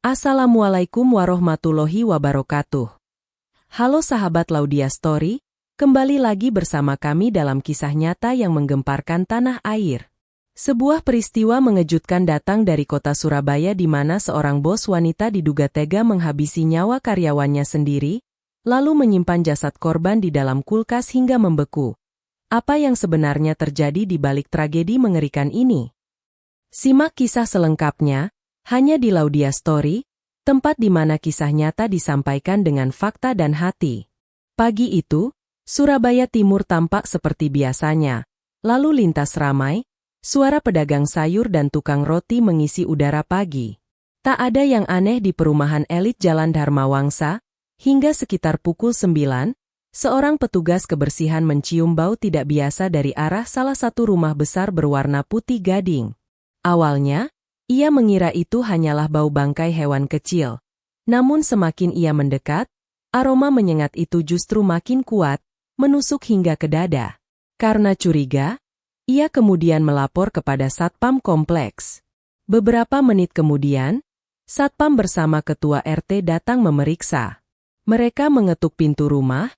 Assalamualaikum warahmatullahi wabarakatuh. Halo sahabat Laudia Story, kembali lagi bersama kami dalam kisah nyata yang menggemparkan tanah air. Sebuah peristiwa mengejutkan datang dari kota Surabaya di mana seorang bos wanita diduga tega menghabisi nyawa karyawannya sendiri, lalu menyimpan jasad korban di dalam kulkas hingga membeku. Apa yang sebenarnya terjadi di balik tragedi mengerikan ini? Simak kisah selengkapnya hanya di Laudia Story, tempat di mana kisah nyata disampaikan dengan fakta dan hati. Pagi itu, Surabaya Timur tampak seperti biasanya. Lalu lintas ramai, suara pedagang sayur dan tukang roti mengisi udara pagi. Tak ada yang aneh di perumahan elit Jalan Dharma Wangsa, hingga sekitar pukul 9, seorang petugas kebersihan mencium bau tidak biasa dari arah salah satu rumah besar berwarna putih gading. Awalnya, ia mengira itu hanyalah bau bangkai hewan kecil. Namun semakin ia mendekat, aroma menyengat itu justru makin kuat, menusuk hingga ke dada. Karena curiga, ia kemudian melapor kepada Satpam Kompleks. Beberapa menit kemudian, Satpam bersama Ketua RT datang memeriksa. Mereka mengetuk pintu rumah,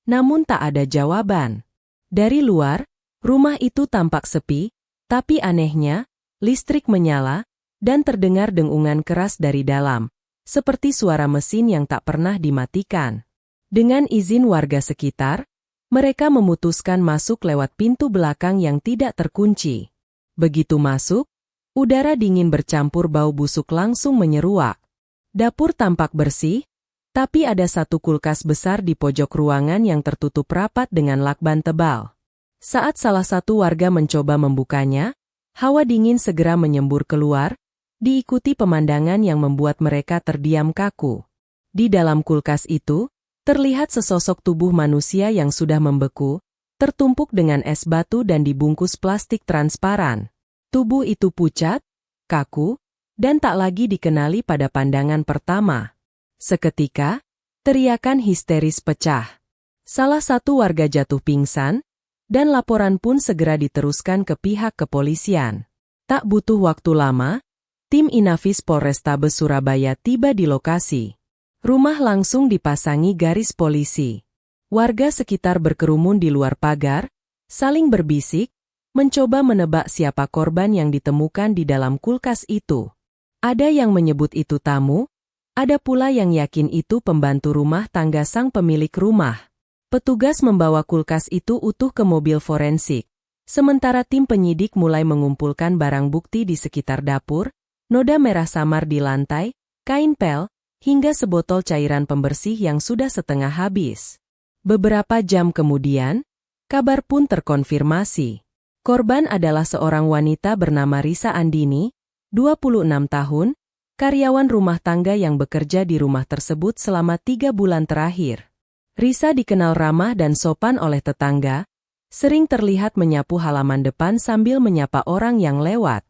namun tak ada jawaban. Dari luar, rumah itu tampak sepi, tapi anehnya, listrik menyala, dan terdengar dengungan keras dari dalam, seperti suara mesin yang tak pernah dimatikan. Dengan izin warga sekitar, mereka memutuskan masuk lewat pintu belakang yang tidak terkunci. Begitu masuk, udara dingin bercampur bau busuk langsung menyeruak. Dapur tampak bersih, tapi ada satu kulkas besar di pojok ruangan yang tertutup rapat dengan lakban tebal. Saat salah satu warga mencoba membukanya, hawa dingin segera menyembur keluar, diikuti pemandangan yang membuat mereka terdiam kaku. Di dalam kulkas itu, terlihat sesosok tubuh manusia yang sudah membeku, tertumpuk dengan es batu dan dibungkus plastik transparan. Tubuh itu pucat, kaku, dan tak lagi dikenali pada pandangan pertama. Seketika, teriakan histeris pecah. Salah satu warga jatuh pingsan, dan laporan pun segera diteruskan ke pihak kepolisian. Tak butuh waktu lama, tim Inafis Polrestabes Surabaya tiba di lokasi. Rumah langsung dipasangi garis polisi. Warga sekitar berkerumun di luar pagar, saling berbisik, mencoba menebak siapa korban yang ditemukan di dalam kulkas itu. Ada yang menyebut itu tamu, ada pula yang yakin itu pembantu rumah tangga sang pemilik rumah. Petugas membawa kulkas itu utuh ke mobil forensik, sementara tim penyidik mulai mengumpulkan barang bukti di sekitar dapur, noda merah samar di lantai, kain pel, hingga sebotol cairan pembersih yang sudah setengah habis. Beberapa jam kemudian, kabar pun terkonfirmasi. Korban adalah seorang wanita bernama Risa Andini, 26 tahun, karyawan rumah tangga yang bekerja di rumah tersebut selama 3 bulan terakhir. Risa dikenal ramah dan sopan oleh tetangga, sering terlihat menyapu halaman depan sambil menyapa orang yang lewat.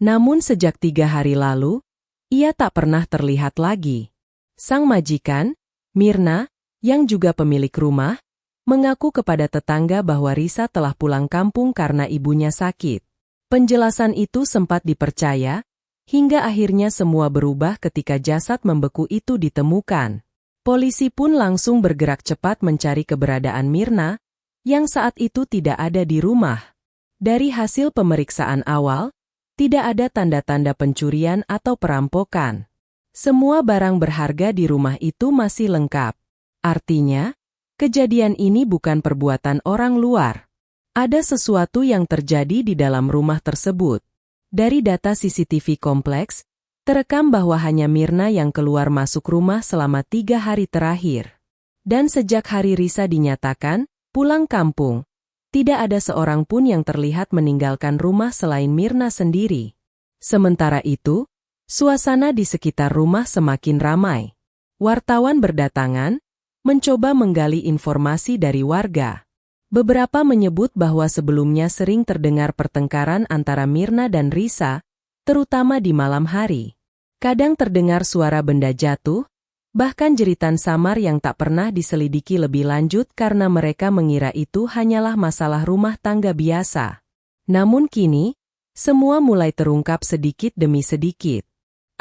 Namun sejak 3 hari lalu, ia tak pernah terlihat lagi. Sang majikan, Mirna, yang juga pemilik rumah, mengaku kepada tetangga bahwa Risa telah pulang kampung karena ibunya sakit. Penjelasan itu sempat dipercaya, hingga akhirnya semua berubah ketika jasad membeku itu ditemukan. Polisi pun langsung bergerak cepat mencari keberadaan Mirna, yang saat itu tidak ada di rumah. Dari hasil pemeriksaan awal, tidak ada tanda-tanda pencurian atau perampokan. Semua barang berharga di rumah itu masih lengkap. Artinya, kejadian ini bukan perbuatan orang luar. Ada sesuatu yang terjadi di dalam rumah tersebut. Dari data CCTV kompleks, terekam bahwa hanya Mirna yang keluar masuk rumah selama 3 hari terakhir. Dan sejak hari Risa dinyatakan pulang kampung, tidak ada seorang pun yang terlihat meninggalkan rumah selain Mirna sendiri. Sementara itu, suasana di sekitar rumah semakin ramai. Wartawan berdatangan, mencoba menggali informasi dari warga. Beberapa menyebut bahwa sebelumnya sering terdengar pertengkaran antara Mirna dan Risa, terutama di malam hari. Kadang terdengar suara benda jatuh, bahkan jeritan samar yang tak pernah diselidiki lebih lanjut karena mereka mengira itu hanyalah masalah rumah tangga biasa. Namun kini, semua mulai terungkap sedikit demi sedikit.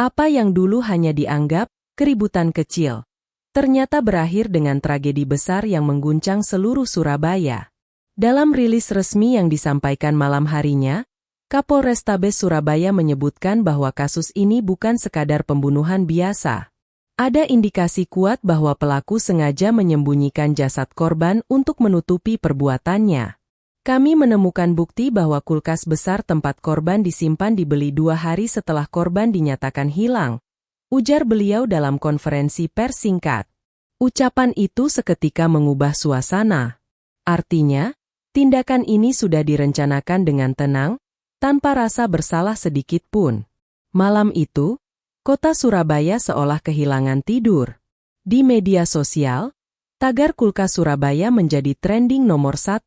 Apa yang dulu hanya dianggap keributan kecil, ternyata berakhir dengan tragedi besar yang mengguncang seluruh Surabaya. Dalam rilis resmi yang disampaikan malam harinya, Kapolrestabes Surabaya menyebutkan bahwa kasus ini bukan sekadar pembunuhan biasa. Ada indikasi kuat bahwa pelaku sengaja menyembunyikan jasad korban untuk menutupi perbuatannya. Kami menemukan bukti bahwa kulkas besar tempat korban disimpan dibeli 2 hari setelah korban dinyatakan hilang, ujar beliau dalam konferensi pers singkat. Ucapan itu seketika mengubah suasana. Artinya, tindakan ini sudah direncanakan dengan tenang, tanpa rasa bersalah sedikit pun. Malam itu, kota Surabaya seolah kehilangan tidur. Di media sosial, tagar kulkas Surabaya menjadi trending nomor 1.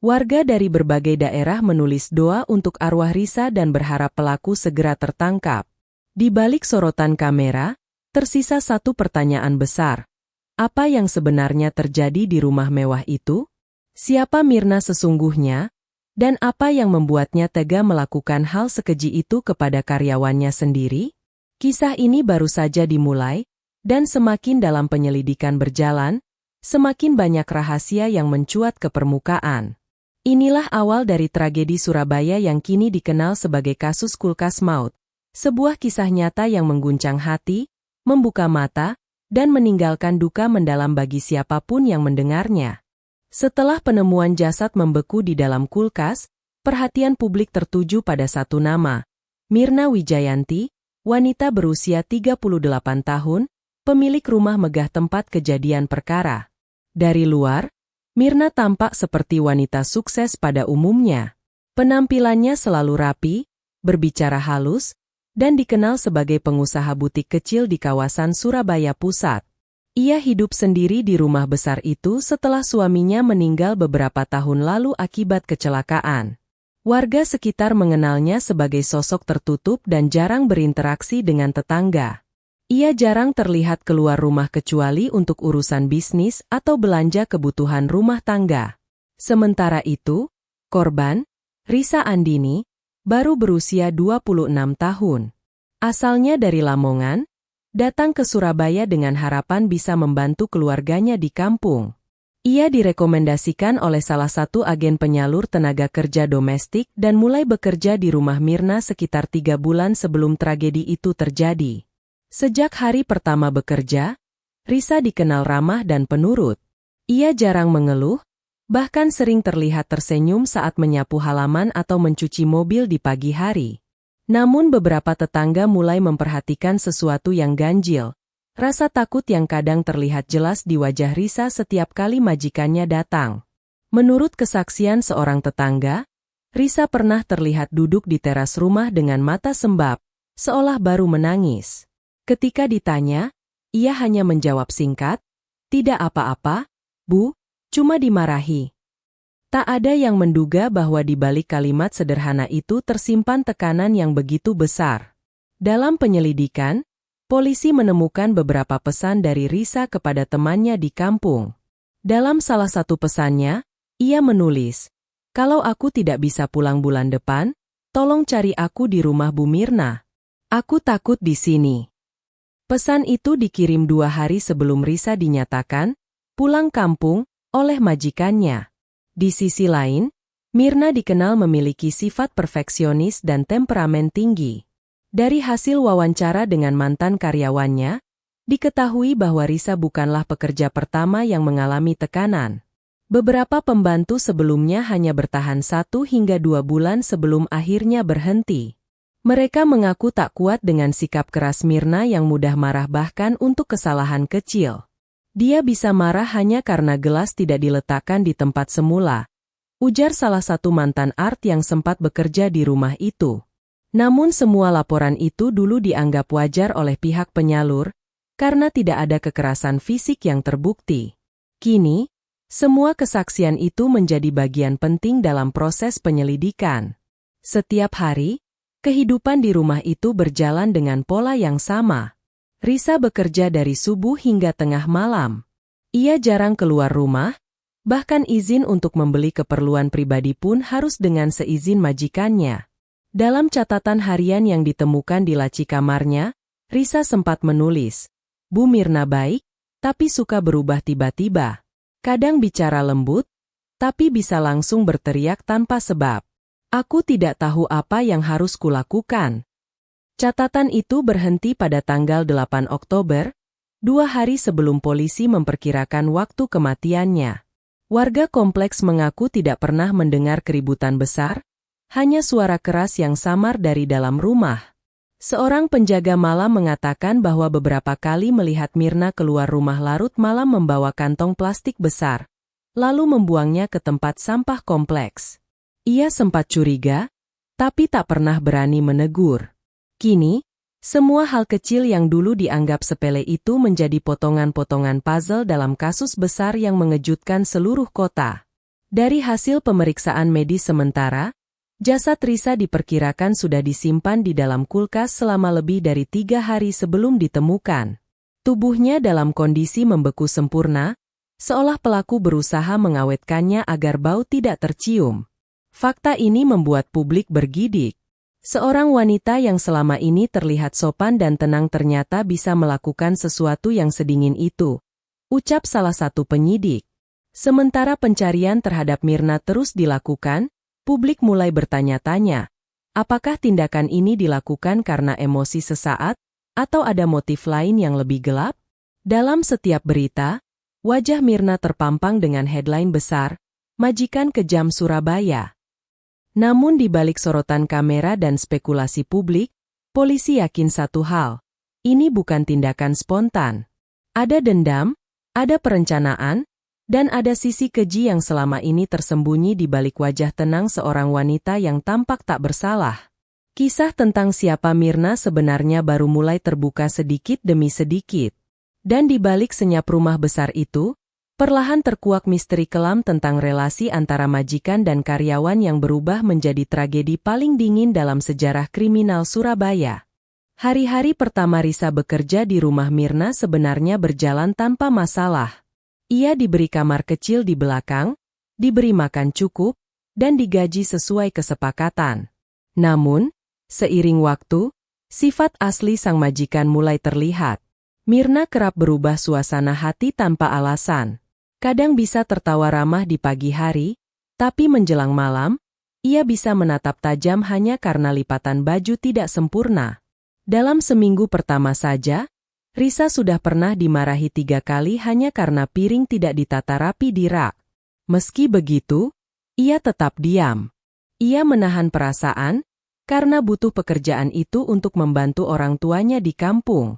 Warga dari berbagai daerah menulis doa untuk arwah Risa dan berharap pelaku segera tertangkap. Di balik sorotan kamera, tersisa satu pertanyaan besar. Apa yang sebenarnya terjadi di rumah mewah itu? Siapa Mirna sesungguhnya? Dan apa yang membuatnya tega melakukan hal sekeji itu kepada karyawannya sendiri? Kisah ini baru saja dimulai, dan semakin dalam penyelidikan berjalan, semakin banyak rahasia yang mencuat ke permukaan. Inilah awal dari tragedi Surabaya yang kini dikenal sebagai kasus kulkas maut. Sebuah kisah nyata yang mengguncang hati, membuka mata, dan meninggalkan duka mendalam bagi siapapun yang mendengarnya. Setelah penemuan jasad membeku di dalam kulkas, perhatian publik tertuju pada satu nama, Mirna Wijayanti, wanita berusia 38 tahun, pemilik rumah megah tempat kejadian perkara. Dari luar, Mirna tampak seperti wanita sukses pada umumnya. Penampilannya selalu rapi, berbicara halus, dan dikenal sebagai pengusaha butik kecil di kawasan Surabaya Pusat. Ia hidup sendiri di rumah besar itu setelah suaminya meninggal beberapa tahun lalu akibat kecelakaan. Warga sekitar mengenalnya sebagai sosok tertutup dan jarang berinteraksi dengan tetangga. Ia jarang terlihat keluar rumah kecuali untuk urusan bisnis atau belanja kebutuhan rumah tangga. Sementara itu, korban, Risa Andini, baru berusia 26 tahun. Asalnya dari Lamongan, datang ke Surabaya dengan harapan bisa membantu keluarganya di kampung. Ia direkomendasikan oleh salah satu agen penyalur tenaga kerja domestik dan mulai bekerja di rumah Mirna sekitar 3 bulan sebelum tragedi itu terjadi. Sejak hari pertama bekerja, Risa dikenal ramah dan penurut. Ia jarang mengeluh, bahkan sering terlihat tersenyum saat menyapu halaman atau mencuci mobil di pagi hari. Namun beberapa tetangga mulai memperhatikan sesuatu yang ganjil, rasa takut yang kadang terlihat jelas di wajah Risa setiap kali majikannya datang. Menurut kesaksian seorang tetangga, Risa pernah terlihat duduk di teras rumah dengan mata sembab, seolah baru menangis. Ketika ditanya, ia hanya menjawab singkat, "Tidak apa-apa, Bu, cuma dimarahi." Tak ada yang menduga bahwa di balik kalimat sederhana itu tersimpan tekanan yang begitu besar. Dalam penyelidikan, polisi menemukan beberapa pesan dari Risa kepada temannya di kampung. Dalam salah satu pesannya, ia menulis, "Kalau aku tidak bisa pulang bulan depan, tolong cari aku di rumah Bu Mirna. Aku takut di sini." Pesan itu dikirim 2 hari sebelum Risa dinyatakan pulang kampung oleh majikannya. Di sisi lain, Mirna dikenal memiliki sifat perfeksionis dan temperamen tinggi. Dari hasil wawancara dengan mantan karyawannya, diketahui bahwa Risa bukanlah pekerja pertama yang mengalami tekanan. Beberapa pembantu sebelumnya hanya bertahan 1 hingga 2 bulan sebelum akhirnya berhenti. Mereka mengaku tak kuat dengan sikap keras Mirna yang mudah marah bahkan untuk kesalahan kecil. Dia bisa marah hanya karena gelas tidak diletakkan di tempat semula, ujar salah satu mantan art yang sempat bekerja di rumah itu. Namun semua laporan itu dulu dianggap wajar oleh pihak penyalur, karena tidak ada kekerasan fisik yang terbukti. Kini, semua kesaksian itu menjadi bagian penting dalam proses penyelidikan. Setiap hari, kehidupan di rumah itu berjalan dengan pola yang sama. Risa bekerja dari subuh hingga tengah malam. Ia jarang keluar rumah, bahkan izin untuk membeli keperluan pribadi pun harus dengan seizin majikannya. Dalam catatan harian yang ditemukan di laci kamarnya, Risa sempat menulis, "Bu Mirna baik, tapi suka berubah tiba-tiba. Kadang bicara lembut, tapi bisa langsung berteriak tanpa sebab. Aku tidak tahu apa yang harus kulakukan." Catatan itu berhenti pada tanggal 8 Oktober, 2 hari sebelum polisi memperkirakan waktu kematiannya. Warga kompleks mengaku tidak pernah mendengar keributan besar, hanya suara keras yang samar dari dalam rumah. Seorang penjaga malam mengatakan bahwa beberapa kali melihat Mirna keluar rumah larut malam membawa kantong plastik besar, lalu membuangnya ke tempat sampah kompleks. Ia sempat curiga, tapi tak pernah berani menegur. Kini, semua hal kecil yang dulu dianggap sepele itu menjadi potongan-potongan puzzle dalam kasus besar yang mengejutkan seluruh kota. Dari hasil pemeriksaan medis sementara, jasad Risa diperkirakan sudah disimpan di dalam kulkas selama lebih dari 3 hari sebelum ditemukan. Tubuhnya dalam kondisi membeku sempurna, seolah pelaku berusaha mengawetkannya agar bau tidak tercium. Fakta ini membuat publik bergidik. Seorang wanita yang selama ini terlihat sopan dan tenang ternyata bisa melakukan sesuatu yang sedingin itu, ucap salah satu penyidik. Sementara pencarian terhadap Mirna terus dilakukan, publik mulai bertanya-tanya, apakah tindakan ini dilakukan karena emosi sesaat, atau ada motif lain yang lebih gelap? Dalam setiap berita, wajah Mirna terpampang dengan headline besar, "Majikan Kejam Surabaya." Namun di balik sorotan kamera dan spekulasi publik, polisi yakin satu hal, ini bukan tindakan spontan. Ada dendam, ada perencanaan, dan ada sisi keji yang selama ini tersembunyi di balik wajah tenang seorang wanita yang tampak tak bersalah. Kisah tentang siapa Mirna sebenarnya baru mulai terbuka sedikit demi sedikit. Dan di balik senyap rumah besar itu, perlahan terkuak misteri kelam tentang relasi antara majikan dan karyawan yang berubah menjadi tragedi paling dingin dalam sejarah kriminal Surabaya. Hari-hari pertama Risa bekerja di rumah Mirna sebenarnya berjalan tanpa masalah. Ia diberi kamar kecil di belakang, diberi makan cukup, dan digaji sesuai kesepakatan. Namun, seiring waktu, sifat asli sang majikan mulai terlihat. Mirna kerap berubah suasana hati tanpa alasan. Kadang bisa tertawa ramah di pagi hari, tapi menjelang malam, ia bisa menatap tajam hanya karena lipatan baju tidak sempurna. Dalam seminggu pertama saja, Risa sudah pernah dimarahi 3 kali hanya karena piring tidak ditata rapi di rak. Meski begitu, ia tetap diam. Ia menahan perasaan, karena butuh pekerjaan itu untuk membantu orang tuanya di kampung.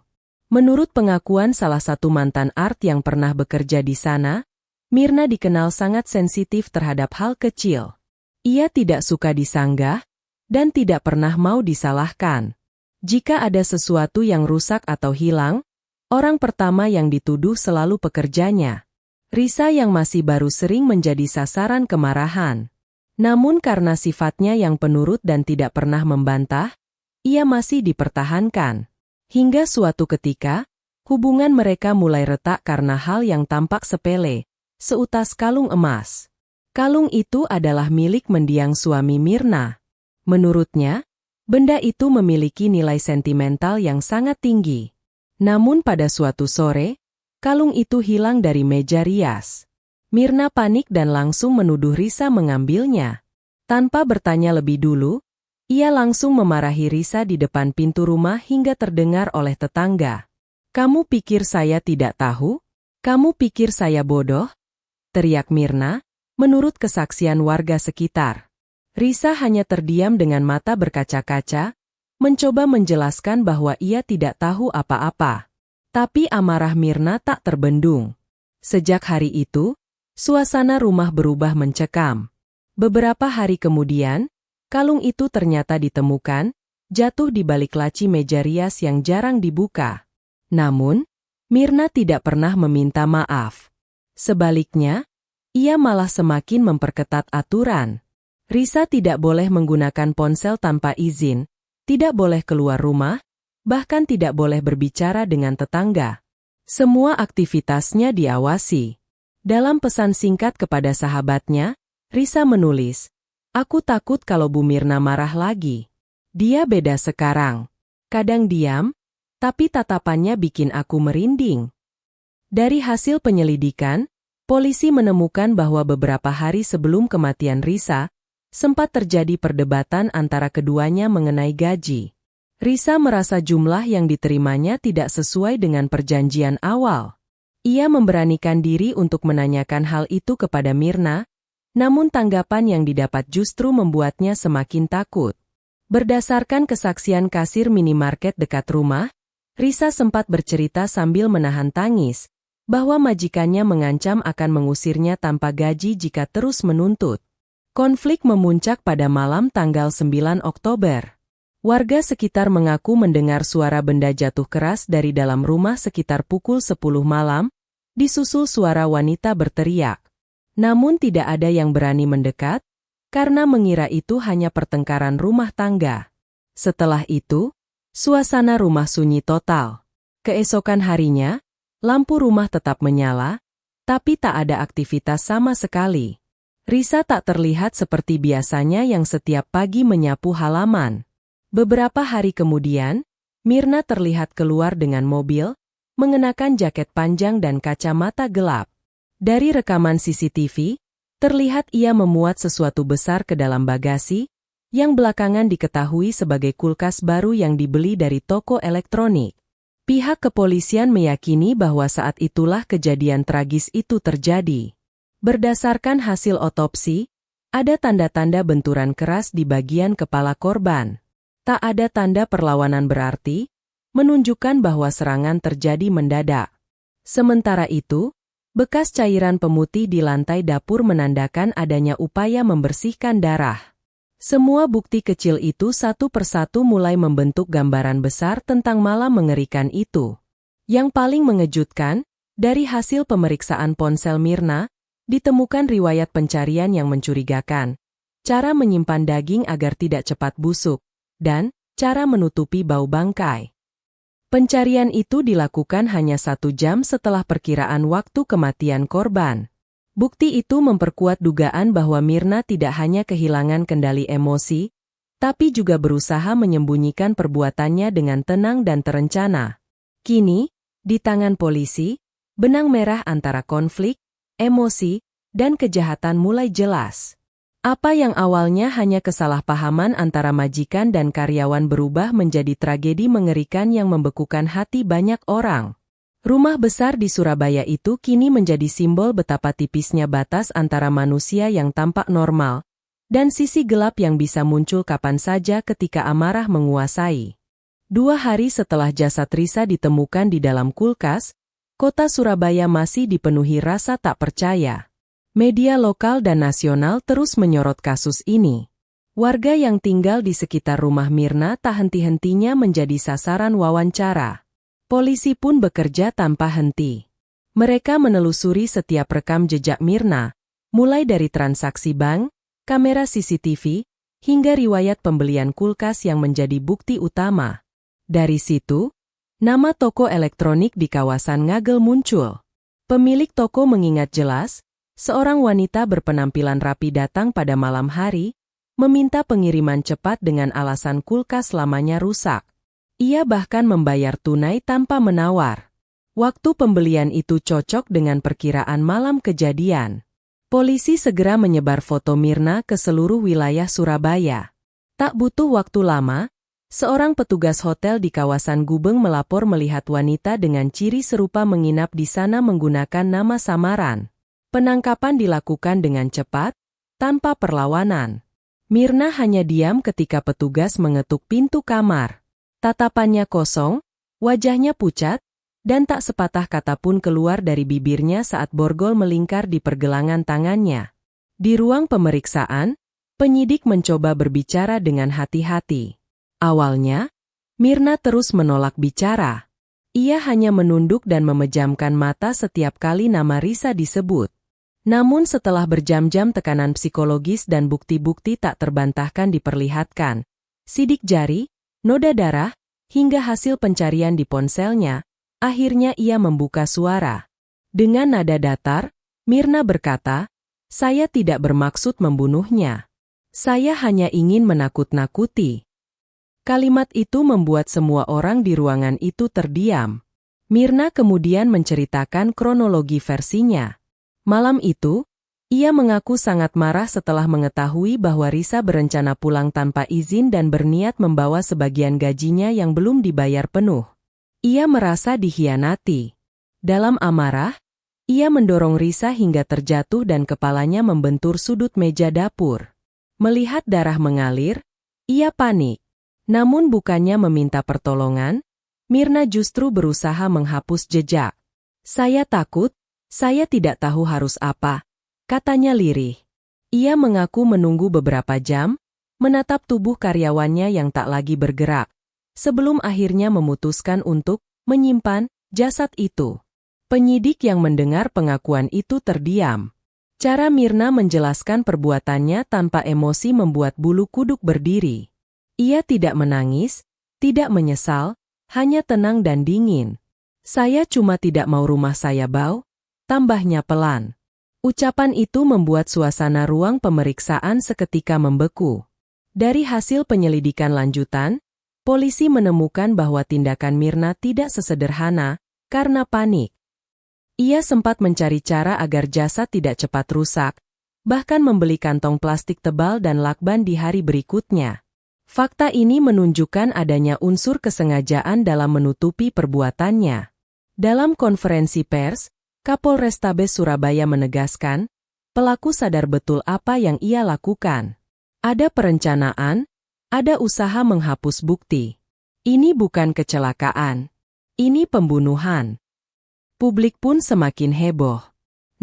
Menurut pengakuan salah satu mantan art yang pernah bekerja di sana, Mirna dikenal sangat sensitif terhadap hal kecil. Ia tidak suka disanggah, dan tidak pernah mau disalahkan. Jika ada sesuatu yang rusak atau hilang, orang pertama yang dituduh selalu pekerjanya. Risa yang masih baru sering menjadi sasaran kemarahan. Namun karena sifatnya yang penurut dan tidak pernah membantah, ia masih dipertahankan. Hingga suatu ketika, hubungan mereka mulai retak karena hal yang tampak sepele. Seutas kalung emas. Kalung itu adalah milik mendiang suami Mirna. Menurutnya, benda itu memiliki nilai sentimental yang sangat tinggi. Namun pada suatu sore, kalung itu hilang dari meja rias. Mirna panik dan langsung menuduh Risa mengambilnya. Tanpa bertanya lebih dulu, ia langsung memarahi Risa di depan pintu rumah hingga terdengar oleh tetangga. "Kamu pikir saya tidak tahu? Kamu pikir saya bodoh?" teriak Mirna, menurut kesaksian warga sekitar. Risa hanya terdiam dengan mata berkaca-kaca, mencoba menjelaskan bahwa ia tidak tahu apa-apa. Tapi amarah Mirna tak terbendung. Sejak hari itu, suasana rumah berubah mencekam. Beberapa hari kemudian, kalung itu ternyata ditemukan, jatuh di balik laci meja rias yang jarang dibuka. Namun, Mirna tidak pernah meminta maaf. Sebaliknya, ia malah semakin memperketat aturan. Risa tidak boleh menggunakan ponsel tanpa izin, tidak boleh keluar rumah, bahkan tidak boleh berbicara dengan tetangga. Semua aktivitasnya diawasi. Dalam pesan singkat kepada sahabatnya, Risa menulis, "Aku takut kalau Bu Mirna marah lagi. Dia beda sekarang. Kadang diam, tapi tatapannya bikin aku merinding. Dari hasil penyelidikan, polisi menemukan bahwa beberapa hari sebelum kematian Risa, sempat terjadi perdebatan antara keduanya mengenai gaji. Risa merasa jumlah yang diterimanya tidak sesuai dengan perjanjian awal. Ia memberanikan diri untuk menanyakan hal itu kepada Mirna, namun tanggapan yang didapat justru membuatnya semakin takut. Berdasarkan kesaksian kasir minimarket dekat rumah, Risa sempat bercerita sambil menahan tangis, bahwa majikannya mengancam akan mengusirnya tanpa gaji jika terus menuntut. Konflik memuncak pada malam tanggal 9 Oktober. Warga sekitar mengaku mendengar suara benda jatuh keras dari dalam rumah sekitar pukul 10 malam, disusul suara wanita berteriak. Namun tidak ada yang berani mendekat, karena mengira itu hanya pertengkaran rumah tangga. Setelah itu, suasana rumah sunyi total. Keesokan harinya, lampu rumah tetap menyala, tapi tak ada aktivitas sama sekali. Risa tak terlihat seperti biasanya yang setiap pagi menyapu halaman. Beberapa hari kemudian, Mirna terlihat keluar dengan mobil, mengenakan jaket panjang dan kacamata gelap. Dari rekaman CCTV, terlihat ia memuat sesuatu besar ke dalam bagasi, yang belakangan diketahui sebagai kulkas baru yang dibeli dari toko elektronik. Pihak kepolisian meyakini bahwa saat itulah kejadian tragis itu terjadi. Berdasarkan hasil otopsi, ada tanda-tanda benturan keras di bagian kepala korban. Tak ada tanda perlawanan berarti, menunjukkan bahwa serangan terjadi mendadak. Sementara itu, bekas cairan pemutih di lantai dapur menandakan adanya upaya membersihkan darah. Semua bukti kecil itu satu persatu mulai membentuk gambaran besar tentang malam mengerikan itu. Yang paling mengejutkan, dari hasil pemeriksaan ponsel Mirna, ditemukan riwayat pencarian yang mencurigakan, cara menyimpan daging agar tidak cepat busuk, dan cara menutupi bau bangkai. Pencarian itu dilakukan hanya 1 jam setelah perkiraan waktu kematian korban. Bukti itu memperkuat dugaan bahwa Mirna tidak hanya kehilangan kendali emosi, tapi juga berusaha menyembunyikan perbuatannya dengan tenang dan terencana. Kini, di tangan polisi, benang merah antara konflik, emosi, dan kejahatan mulai jelas. Apa yang awalnya hanya kesalahpahaman antara majikan dan karyawan berubah menjadi tragedi mengerikan yang membekukan hati banyak orang. Rumah besar di Surabaya itu kini menjadi simbol betapa tipisnya batas antara manusia yang tampak normal dan sisi gelap yang bisa muncul kapan saja ketika amarah menguasai. 2 hari setelah jasad Risa ditemukan di dalam kulkas, kota Surabaya masih dipenuhi rasa tak percaya. Media lokal dan nasional terus menyorot kasus ini. Warga yang tinggal di sekitar rumah Mirna tak henti-hentinya menjadi sasaran wawancara. Polisi pun bekerja tanpa henti. Mereka menelusuri setiap rekam jejak Mirna, mulai dari transaksi bank, kamera CCTV, hingga riwayat pembelian kulkas yang menjadi bukti utama. Dari situ, nama toko elektronik di kawasan Ngagel muncul. Pemilik toko mengingat jelas, seorang wanita berpenampilan rapi datang pada malam hari, meminta pengiriman cepat dengan alasan kulkas lamanya rusak. Ia bahkan membayar tunai tanpa menawar. Waktu pembelian itu cocok dengan perkiraan malam kejadian. Polisi segera menyebar foto Mirna ke seluruh wilayah Surabaya. Tak butuh waktu lama, seorang petugas hotel di kawasan Gubeng melapor melihat wanita dengan ciri serupa menginap di sana menggunakan nama samaran. Penangkapan dilakukan dengan cepat, tanpa perlawanan. Mirna hanya diam ketika petugas mengetuk pintu kamar. Tatapannya kosong, wajahnya pucat, dan tak sepatah kata pun keluar dari bibirnya saat borgol melingkar di pergelangan tangannya. Di ruang pemeriksaan, penyidik mencoba berbicara dengan hati-hati. Awalnya, Mirna terus menolak bicara. Ia hanya menunduk dan memejamkan mata setiap kali nama Risa disebut. Namun setelah berjam-jam tekanan psikologis dan bukti-bukti tak terbantahkan diperlihatkan, sidik jari, noda darah, hingga hasil pencarian di ponselnya, akhirnya ia membuka suara. Dengan nada datar, Mirna berkata, "Saya tidak bermaksud membunuhnya. Saya hanya ingin menakut-nakuti." Kalimat itu membuat semua orang di ruangan itu terdiam. Mirna kemudian menceritakan kronologi versinya. Malam itu, ia mengaku sangat marah setelah mengetahui bahwa Risa berencana pulang tanpa izin dan berniat membawa sebagian gajinya yang belum dibayar penuh. Ia merasa dikhianati. Dalam amarah, ia mendorong Risa hingga terjatuh dan kepalanya membentur sudut meja dapur. Melihat darah mengalir, ia panik. Namun bukannya meminta pertolongan, Mirna justru berusaha menghapus jejak. "Saya takut, saya tidak tahu harus apa," katanya lirih. Ia mengaku menunggu beberapa jam, menatap tubuh karyawannya yang tak lagi bergerak, sebelum akhirnya memutuskan untuk menyimpan jasad itu. Penyidik yang mendengar pengakuan itu terdiam. Cara Mirna menjelaskan perbuatannya tanpa emosi membuat bulu kuduk berdiri. Ia tidak menangis, tidak menyesal, hanya tenang dan dingin. "Saya cuma tidak mau rumah saya bau," tambahnya pelan. Ucapan itu membuat suasana ruang pemeriksaan seketika membeku. Dari hasil penyelidikan lanjutan, polisi menemukan bahwa tindakan Mirna tidak sesederhana karena panik. Ia sempat mencari cara agar jasad tidak cepat rusak, bahkan membeli kantong plastik tebal dan lakban di hari berikutnya. Fakta ini menunjukkan adanya unsur kesengajaan dalam menutupi perbuatannya. Dalam konferensi pers, Kapolrestabes Surabaya menegaskan, pelaku sadar betul apa yang ia lakukan. Ada perencanaan, ada usaha menghapus bukti. Ini bukan kecelakaan. Ini pembunuhan. Publik pun semakin heboh.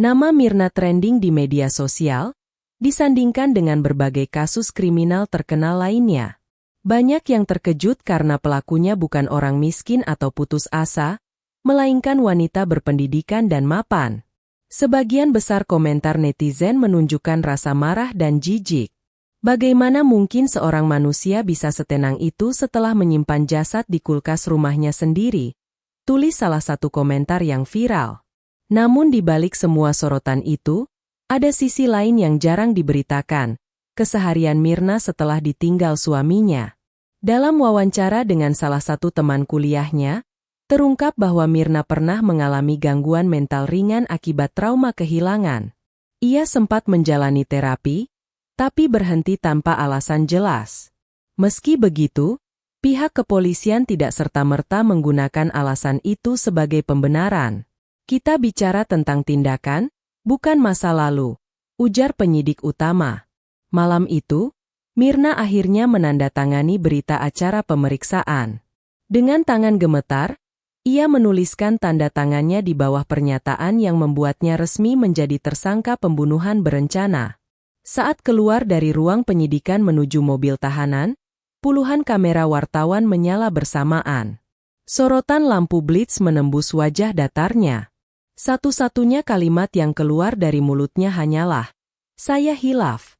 Nama Mirna trending di media sosial, disandingkan dengan berbagai kasus kriminal terkenal lainnya. Banyak yang terkejut karena pelakunya bukan orang miskin atau putus asa, melainkan wanita berpendidikan dan mapan. Sebagian besar komentar netizen menunjukkan rasa marah dan jijik. Bagaimana mungkin seorang manusia bisa setenang itu setelah menyimpan jasad di kulkas rumahnya sendiri? Tulis salah satu komentar yang viral. Namun di balik semua sorotan itu, ada sisi lain yang jarang diberitakan. Keseharian Mirna setelah ditinggal suaminya. Dalam wawancara dengan salah satu teman kuliahnya, terungkap bahwa Mirna pernah mengalami gangguan mental ringan akibat trauma kehilangan. Ia sempat menjalani terapi, tapi berhenti tanpa alasan jelas. Meski begitu, pihak kepolisian tidak serta-merta menggunakan alasan itu sebagai pembenaran. "Kita bicara tentang tindakan, bukan masa lalu," ujar penyidik utama. Malam itu, Mirna akhirnya menandatangani berita acara pemeriksaan. Dengan tangan gemetar, ia menuliskan tanda tangannya di bawah pernyataan yang membuatnya resmi menjadi tersangka pembunuhan berencana. Saat keluar dari ruang penyidikan menuju mobil tahanan, puluhan kamera wartawan menyala bersamaan. Sorotan lampu blitz menembus wajah datarnya. Satu-satunya kalimat yang keluar dari mulutnya hanyalah, "Saya hilaf."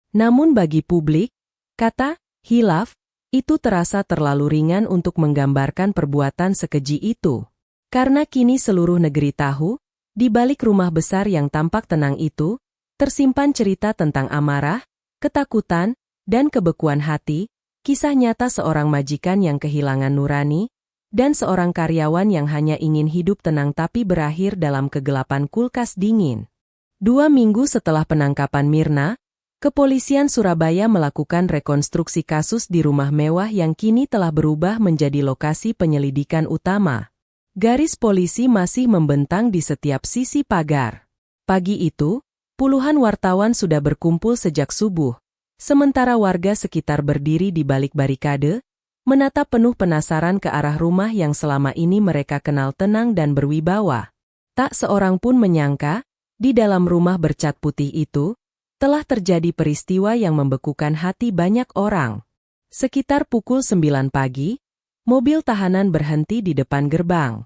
Namun bagi publik, kata "hilaf" itu terasa terlalu ringan untuk menggambarkan perbuatan sekeji itu. Karena kini seluruh negeri tahu, di balik rumah besar yang tampak tenang itu, tersimpan cerita tentang amarah, ketakutan, dan kebekuan hati, kisah nyata seorang majikan yang kehilangan nurani, dan seorang karyawan yang hanya ingin hidup tenang tapi berakhir dalam kegelapan kulkas dingin. 2 minggu setelah penangkapan Mirna, Kepolisian Surabaya melakukan rekonstruksi kasus di rumah mewah yang kini telah berubah menjadi lokasi penyelidikan utama. Garis polisi masih membentang di setiap sisi pagar. Pagi itu, puluhan wartawan sudah berkumpul sejak subuh, sementara warga sekitar berdiri di balik barikade, menatap penuh penasaran ke arah rumah yang selama ini mereka kenal tenang dan berwibawa. Tak seorang pun menyangka, di dalam rumah bercat putih itu, telah terjadi peristiwa yang membekukan hati banyak orang. Sekitar pukul 9 pagi, mobil tahanan berhenti di depan gerbang.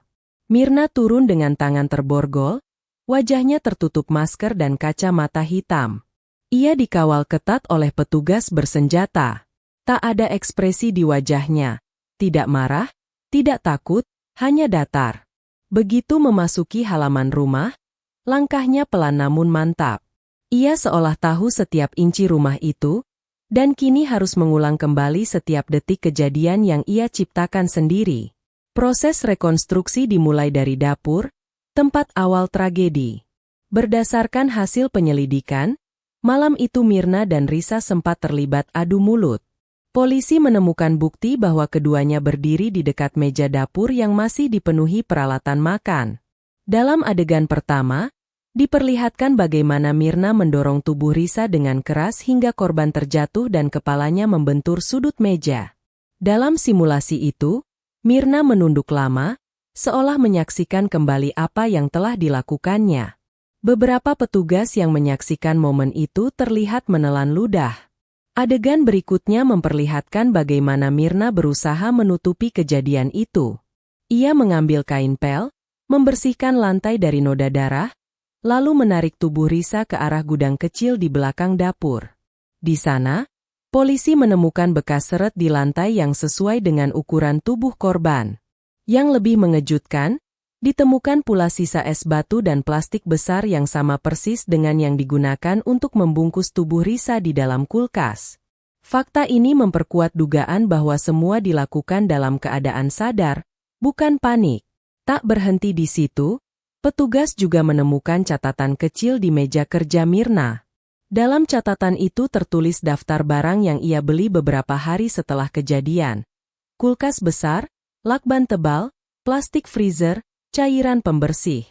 Mirna turun dengan tangan terborgol, wajahnya tertutup masker dan kacamata hitam. Ia dikawal ketat oleh petugas bersenjata. Tak ada ekspresi di wajahnya, tidak marah, tidak takut, hanya datar. Begitu memasuki halaman rumah, langkahnya pelan namun mantap. Ia seolah tahu setiap inci rumah itu, dan kini harus mengulang kembali setiap detik kejadian yang ia ciptakan sendiri. Proses rekonstruksi dimulai dari dapur, tempat awal tragedi. Berdasarkan hasil penyelidikan, malam itu Mirna dan Risa sempat terlibat adu mulut. Polisi menemukan bukti bahwa keduanya berdiri di dekat meja dapur yang masih dipenuhi peralatan makan. Dalam adegan pertama, diperlihatkan bagaimana Mirna mendorong tubuh Risa dengan keras hingga korban terjatuh dan kepalanya membentur sudut meja. Dalam simulasi itu, Mirna menunduk lama, seolah menyaksikan kembali apa yang telah dilakukannya. Beberapa petugas yang menyaksikan momen itu terlihat menelan ludah. Adegan berikutnya memperlihatkan bagaimana Mirna berusaha menutupi kejadian itu. Ia mengambil kain pel, membersihkan lantai dari noda darah, lalu menarik tubuh Risa ke arah gudang kecil di belakang dapur. Di sana, polisi menemukan bekas seret di lantai yang sesuai dengan ukuran tubuh korban. Yang lebih mengejutkan, ditemukan pula sisa es batu dan plastik besar yang sama persis dengan yang digunakan untuk membungkus tubuh Risa di dalam kulkas. Fakta ini memperkuat dugaan bahwa semua dilakukan dalam keadaan sadar, bukan panik. Tak berhenti di situ, petugas juga menemukan catatan kecil di meja kerja Mirna. Dalam catatan itu tertulis daftar barang yang ia beli beberapa hari setelah kejadian. Kulkas besar, lakban tebal, plastik freezer, cairan pembersih.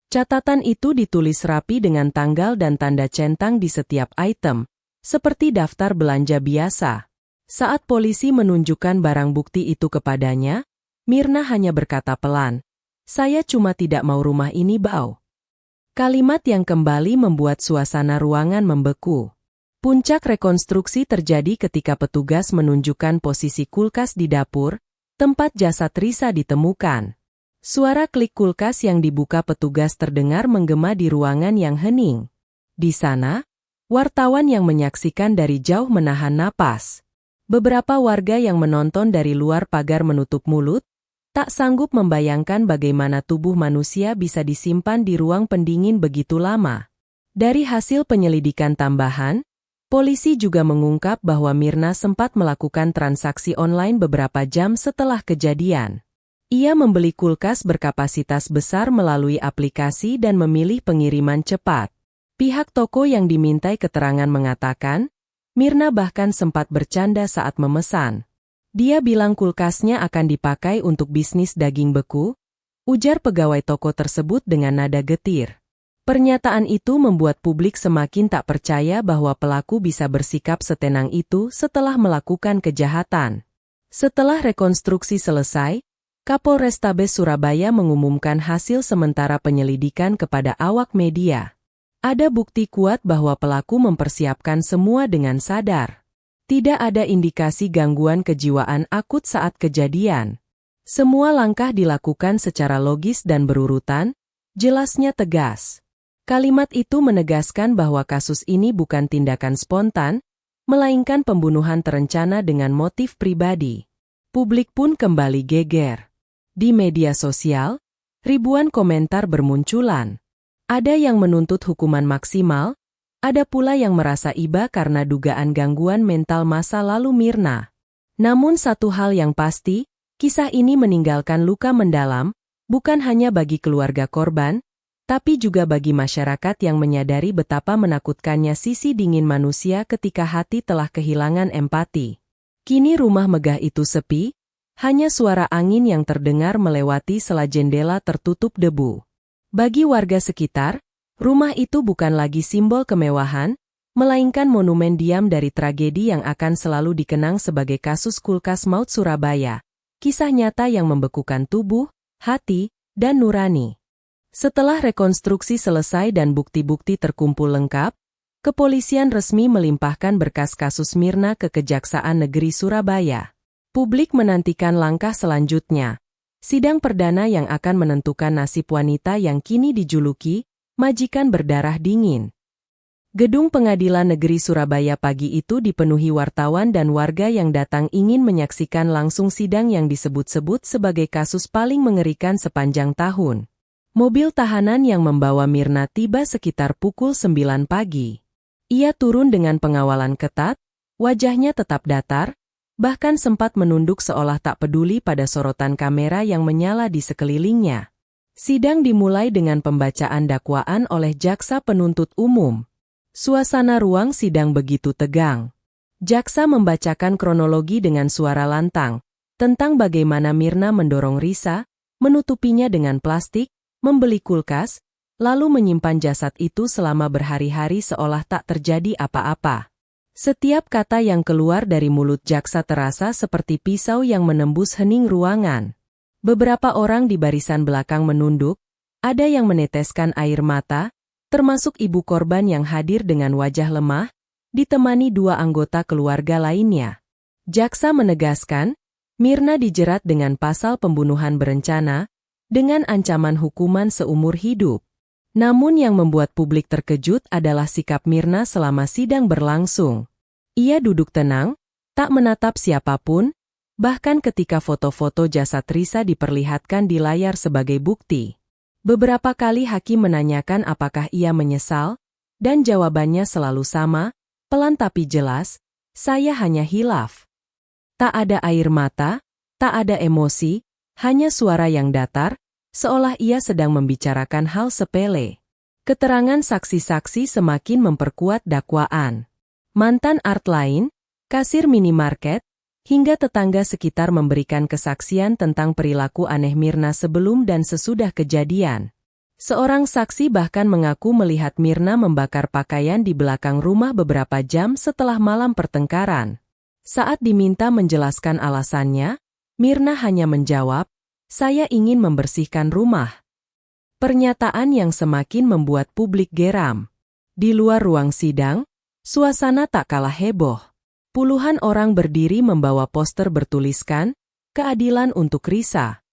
Catatan itu ditulis rapi dengan tanggal dan tanda centang di setiap item, seperti daftar belanja biasa. Saat polisi menunjukkan barang bukti itu kepadanya, Mirna hanya berkata pelan, "Saya cuma tidak mau rumah ini bau." Kalimat yang kembali membuat suasana ruangan membeku. Puncak rekonstruksi terjadi ketika petugas menunjukkan posisi kulkas di dapur, tempat jasad Risa ditemukan. Suara klik kulkas yang dibuka petugas terdengar menggema di ruangan yang hening. Di sana, wartawan yang menyaksikan dari jauh menahan napas. Beberapa warga yang menonton dari luar pagar menutup mulut, tak sanggup membayangkan bagaimana tubuh manusia bisa disimpan di ruang pendingin begitu lama. Dari hasil penyelidikan tambahan, polisi juga mengungkap bahwa Mirna sempat melakukan transaksi online beberapa jam setelah kejadian. Ia membeli kulkas berkapasitas besar melalui aplikasi dan memilih pengiriman cepat. Pihak toko yang dimintai keterangan mengatakan, Mirna bahkan sempat bercanda saat memesan. Dia bilang kulkasnya akan dipakai untuk bisnis daging beku, ujar pegawai toko tersebut dengan nada getir. Pernyataan itu membuat publik semakin tak percaya bahwa pelaku bisa bersikap setenang itu setelah melakukan kejahatan. Setelah rekonstruksi selesai, Kapolrestabes Surabaya mengumumkan hasil sementara penyelidikan kepada awak media. Ada bukti kuat bahwa pelaku mempersiapkan semua dengan sadar. Tidak ada indikasi gangguan kejiwaan akut saat kejadian. Semua langkah dilakukan secara logis dan berurutan, jelasnya tegas. Kalimat itu menegaskan bahwa kasus ini bukan tindakan spontan, melainkan pembunuhan terencana dengan motif pribadi. Publik pun kembali geger. Di media sosial, ribuan komentar bermunculan. Ada yang menuntut hukuman maksimal, ada pula yang merasa iba karena dugaan gangguan mental masa lalu Mirna. Namun satu hal yang pasti, kisah ini meninggalkan luka mendalam, bukan hanya bagi keluarga korban, tapi juga bagi masyarakat yang menyadari betapa menakutkannya sisi dingin manusia ketika hati telah kehilangan empati. Kini rumah megah itu sepi, hanya suara angin yang terdengar melewati sela jendela tertutup debu. Bagi warga sekitar, rumah itu bukan lagi simbol kemewahan, melainkan monumen diam dari tragedi yang akan selalu dikenang sebagai kasus kulkas maut Surabaya, kisah nyata yang membekukan tubuh, hati, dan nurani. Setelah rekonstruksi selesai dan bukti-bukti terkumpul lengkap, kepolisian resmi melimpahkan berkas kasus Mirna ke Kejaksaan Negeri Surabaya. Publik menantikan langkah selanjutnya, sidang perdana yang akan menentukan nasib wanita yang kini dijuluki majikan berdarah dingin. Gedung Pengadilan Negeri Surabaya pagi itu dipenuhi wartawan dan warga yang datang ingin menyaksikan langsung sidang yang disebut-sebut sebagai kasus paling mengerikan sepanjang tahun. Mobil tahanan yang membawa Mirna tiba sekitar pukul 9 pagi. Ia turun dengan pengawalan ketat, Wajahnya tetap datar, bahkan sempat menunduk seolah tak peduli pada sorotan kamera yang menyala di sekelilingnya. Sidang dimulai dengan pembacaan dakwaan oleh jaksa penuntut umum. Suasana ruang sidang begitu tegang. Jaksa membacakan kronologi dengan suara lantang, tentang bagaimana Mirna mendorong Risa, menutupinya dengan plastik, membeli kulkas, lalu menyimpan jasad itu selama berhari-hari seolah tak terjadi apa-apa. Setiap kata yang keluar dari mulut jaksa terasa seperti pisau yang menembus hening ruangan. Beberapa orang di barisan belakang menunduk, ada yang meneteskan air mata, termasuk ibu korban yang hadir dengan wajah lemah, ditemani dua anggota keluarga lainnya. Jaksa menegaskan, Mirna dijerat dengan pasal pembunuhan berencana, dengan ancaman hukuman seumur hidup. Namun yang membuat publik terkejut adalah sikap Mirna selama sidang berlangsung. Ia duduk tenang, tak menatap siapapun, bahkan ketika foto-foto jasad Risa diperlihatkan di layar sebagai bukti. Beberapa kali hakim menanyakan apakah ia menyesal, dan jawabannya selalu sama, pelan tapi jelas, saya hanya hilaf. Tak ada air mata, tak ada emosi, hanya suara yang datar, seolah ia sedang membicarakan hal sepele. Keterangan saksi-saksi semakin memperkuat dakwaan. Mantan art lain, kasir minimarket, hingga tetangga sekitar memberikan kesaksian tentang perilaku aneh Mirna sebelum dan sesudah kejadian. Seorang saksi bahkan mengaku melihat Mirna membakar pakaian di belakang rumah beberapa jam setelah malam pertengkaran. Saat diminta menjelaskan alasannya, Mirna hanya menjawab, "Saya ingin membersihkan rumah." Pernyataan yang semakin membuat publik geram. Di luar ruang sidang, suasana tak kalah heboh. Puluhan orang berdiri membawa poster bertuliskan, "Keadilan untuk Risa."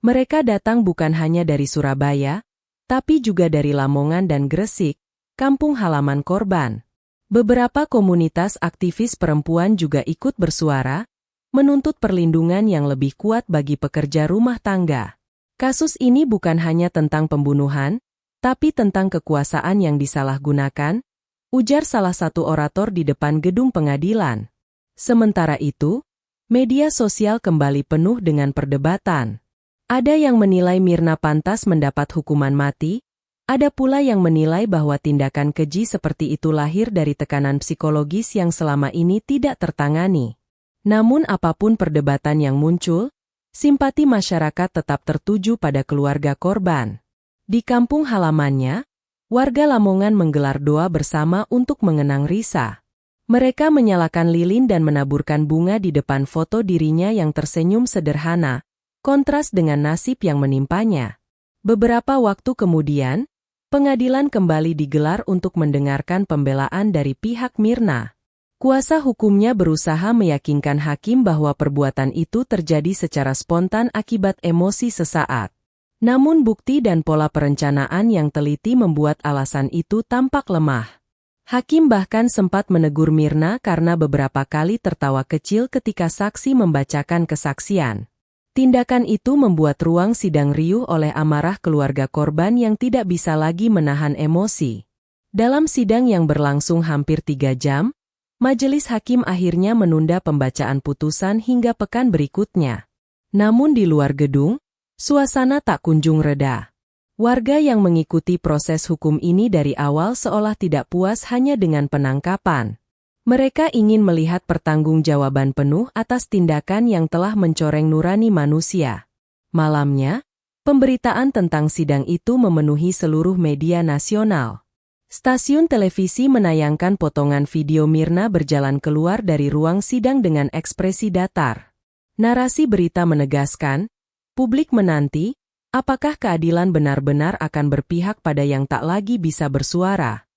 Mereka datang bukan hanya dari Surabaya, tapi juga dari Lamongan dan Gresik, kampung halaman korban. Beberapa komunitas aktivis perempuan juga ikut bersuara, menuntut perlindungan yang lebih kuat bagi pekerja rumah tangga. Kasus ini bukan hanya tentang pembunuhan, tapi tentang kekuasaan yang disalahgunakan, ujar salah satu orator di depan gedung pengadilan. Sementara itu, media sosial kembali penuh dengan perdebatan. Ada yang menilai Mirna pantas mendapat hukuman mati, ada pula yang menilai bahwa tindakan keji seperti itu lahir dari tekanan psikologis yang selama ini tidak tertangani. Namun apapun perdebatan yang muncul, simpati masyarakat tetap tertuju pada keluarga korban. Di kampung halamannya, warga Lamongan menggelar doa bersama untuk mengenang Risa. Mereka menyalakan lilin dan menaburkan bunga di depan foto dirinya yang tersenyum sederhana, kontras dengan nasib yang menimpanya. Beberapa waktu kemudian, pengadilan kembali digelar untuk mendengarkan pembelaan dari pihak Mirna. Kuasa hukumnya berusaha meyakinkan hakim bahwa perbuatan itu terjadi secara spontan akibat emosi sesaat. Namun bukti dan pola perencanaan yang teliti membuat alasan itu tampak lemah. Hakim bahkan sempat menegur Mirna karena beberapa kali tertawa kecil ketika saksi membacakan kesaksian. Tindakan itu membuat ruang sidang riuh oleh amarah keluarga korban yang tidak bisa lagi menahan emosi. Dalam sidang yang berlangsung hampir 3 jam, majelis hakim akhirnya menunda pembacaan putusan hingga pekan berikutnya. Namun di luar gedung, suasana tak kunjung reda. Warga yang mengikuti proses hukum ini dari awal seolah tidak puas hanya dengan penangkapan. Mereka ingin melihat pertanggungjawaban penuh atas tindakan yang telah mencoreng nurani manusia. Malamnya, pemberitaan tentang sidang itu memenuhi seluruh media nasional. Stasiun televisi menayangkan potongan video Mirna berjalan keluar dari ruang sidang dengan ekspresi datar. Narasi berita menegaskan, publik menanti, apakah keadilan benar-benar akan berpihak pada yang tak lagi bisa bersuara.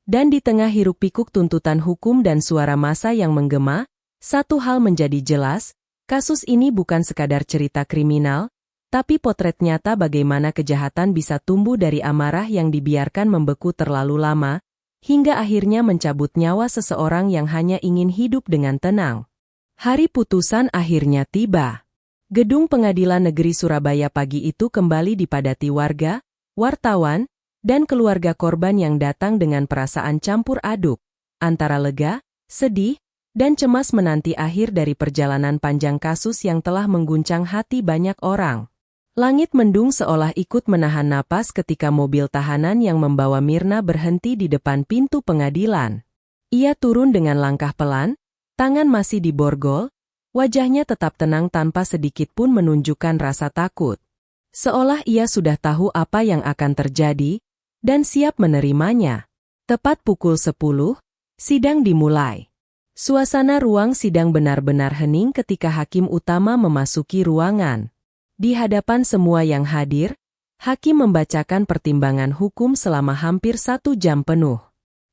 Dan di tengah hiruk-pikuk tuntutan hukum dan suara massa yang menggema, satu hal menjadi jelas, kasus ini bukan sekadar cerita kriminal, tapi potret nyata bagaimana kejahatan bisa tumbuh dari amarah yang dibiarkan membeku terlalu lama, hingga akhirnya mencabut nyawa seseorang yang hanya ingin hidup dengan tenang. Hari putusan akhirnya tiba. Gedung Pengadilan Negeri Surabaya pagi itu kembali dipadati warga, wartawan, dan keluarga korban yang datang dengan perasaan campur aduk, antara lega, sedih, dan cemas menanti akhir dari perjalanan panjang kasus yang telah mengguncang hati banyak orang. Langit mendung seolah ikut menahan napas ketika mobil tahanan yang membawa Mirna berhenti di depan pintu pengadilan. Ia turun dengan langkah pelan, tangan masih diborgol, wajahnya tetap tenang tanpa sedikit pun menunjukkan rasa takut. Seolah ia sudah tahu apa yang akan terjadi, dan siap menerimanya. Tepat pukul 10, sidang dimulai. Suasana ruang sidang benar-benar hening ketika hakim utama memasuki ruangan. Di hadapan semua yang hadir, hakim membacakan pertimbangan hukum selama hampir 1 jam penuh.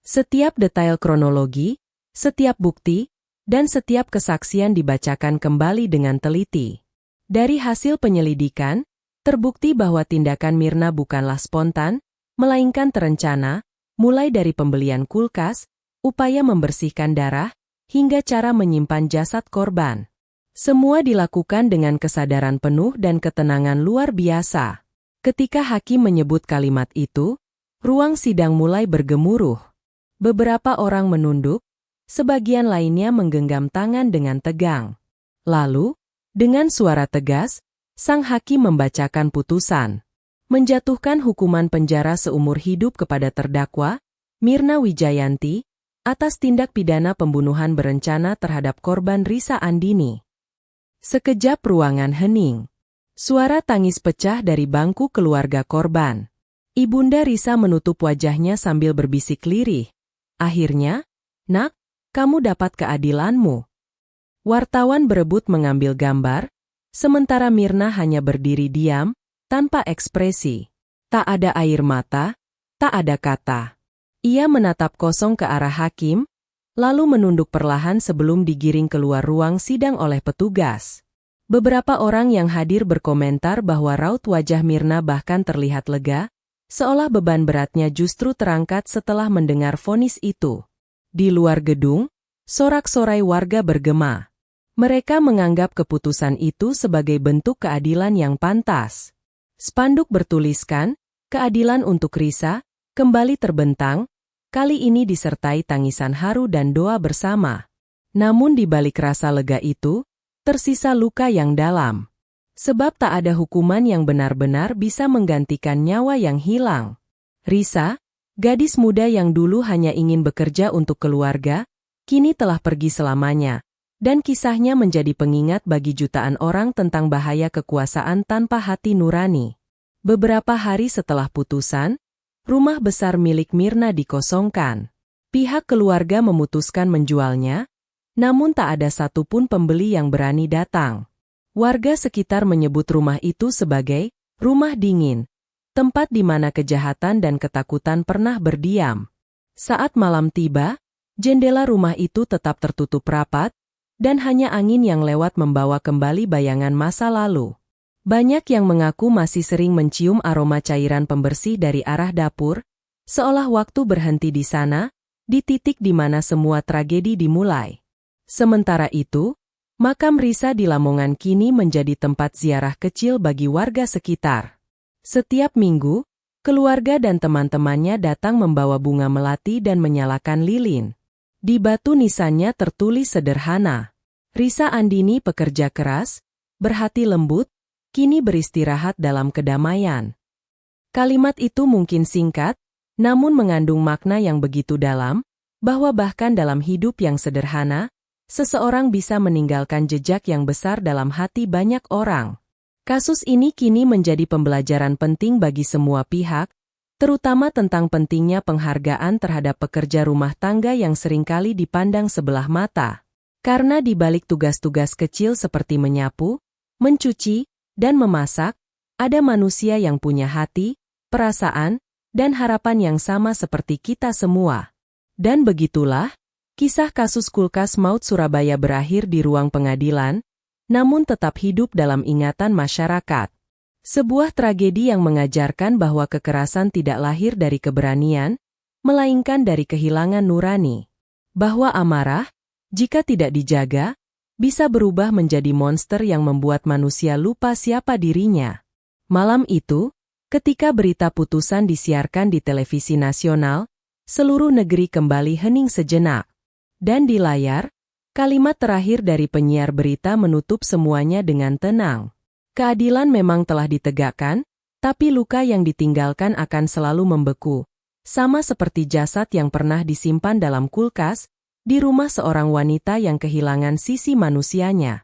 Setiap detail kronologi, setiap bukti, dan setiap kesaksian dibacakan kembali dengan teliti. Dari hasil penyelidikan, terbukti bahwa tindakan Mirna bukanlah spontan, melainkan terencana, mulai dari pembelian kulkas, upaya membersihkan darah, hingga cara menyimpan jasad korban. Semua dilakukan dengan kesadaran penuh dan ketenangan luar biasa. Ketika hakim menyebut kalimat itu, ruang sidang mulai bergemuruh. Beberapa orang menunduk, sebagian lainnya menggenggam tangan dengan tegang. Lalu, dengan suara tegas, sang hakim membacakan putusan. Menjatuhkan hukuman penjara seumur hidup kepada terdakwa, Mirna Wijayanti, atas tindak pidana pembunuhan berencana terhadap korban Risa Andini. Sekejap ruangan hening. Suara tangis pecah dari bangku keluarga korban. Ibunda Risa menutup wajahnya sambil berbisik lirih. Akhirnya, "Nak, kamu dapat keadilanmu." Wartawan berebut mengambil gambar, sementara Mirna hanya berdiri diam, tanpa ekspresi. Tak ada air mata, tak ada kata. Ia menatap kosong ke arah hakim, lalu menunduk perlahan sebelum digiring keluar ruang sidang oleh petugas. Beberapa orang yang hadir berkomentar bahwa raut wajah Mirna bahkan terlihat lega, seolah beban beratnya justru terangkat setelah mendengar vonis itu. Di luar gedung, sorak-sorai warga bergema. Mereka menganggap keputusan itu sebagai bentuk keadilan yang pantas. Spanduk bertuliskan, "Keadilan untuk Risa," kembali terbentang, kali ini disertai tangisan haru dan doa bersama. Namun di balik rasa lega itu, tersisa luka yang dalam. Sebab tak ada hukuman yang benar-benar bisa menggantikan nyawa yang hilang. Risa, gadis muda yang dulu hanya ingin bekerja untuk keluarga, kini telah pergi selamanya, dan kisahnya menjadi pengingat bagi jutaan orang tentang bahaya kekuasaan tanpa hati nurani. Beberapa hari setelah putusan, rumah besar milik Mirna dikosongkan. Pihak keluarga memutuskan menjualnya, namun tak ada satupun pembeli yang berani datang. Warga sekitar menyebut rumah itu sebagai rumah dingin, tempat di mana kejahatan dan ketakutan pernah berdiam. Saat malam tiba, jendela rumah itu tetap tertutup rapat, dan hanya angin yang lewat membawa kembali bayangan masa lalu. Banyak yang mengaku masih sering mencium aroma cairan pembersih dari arah dapur, seolah waktu berhenti di sana, di titik di mana semua tragedi dimulai. Sementara itu, makam Risa di Lamongan kini menjadi tempat ziarah kecil bagi warga sekitar. Setiap minggu, keluarga dan teman-temannya datang membawa bunga melati dan menyalakan lilin. Di batu nisannya tertulis sederhana, "Risa Andini pekerja keras, berhati lembut, kini beristirahat dalam kedamaian." Kalimat itu mungkin singkat, namun mengandung makna yang begitu dalam, bahwa bahkan dalam hidup yang sederhana, seseorang bisa meninggalkan jejak yang besar dalam hati banyak orang. Kasus ini kini menjadi pembelajaran penting bagi semua pihak, terutama tentang pentingnya penghargaan terhadap pekerja rumah tangga yang seringkali dipandang sebelah mata. Karena di balik tugas-tugas kecil seperti menyapu, mencuci, dan memasak, ada manusia yang punya hati, perasaan, dan harapan yang sama seperti kita semua. Dan begitulah, kisah kasus kulkas maut Surabaya berakhir di ruang pengadilan, namun tetap hidup dalam ingatan masyarakat. Sebuah tragedi yang mengajarkan bahwa kekerasan tidak lahir dari keberanian, melainkan dari kehilangan nurani. Bahwa amarah, jika tidak dijaga, bisa berubah menjadi monster yang membuat manusia lupa siapa dirinya. Malam itu, ketika berita putusan disiarkan di televisi nasional, seluruh negeri kembali hening sejenak. Dan di layar, Kalimat terakhir dari penyiar berita menutup semuanya dengan tenang. Keadilan memang telah ditegakkan, tapi luka yang ditinggalkan akan selalu membeku. Sama seperti jasad yang pernah disimpan dalam kulkas, di rumah seorang wanita yang kehilangan sisi manusianya.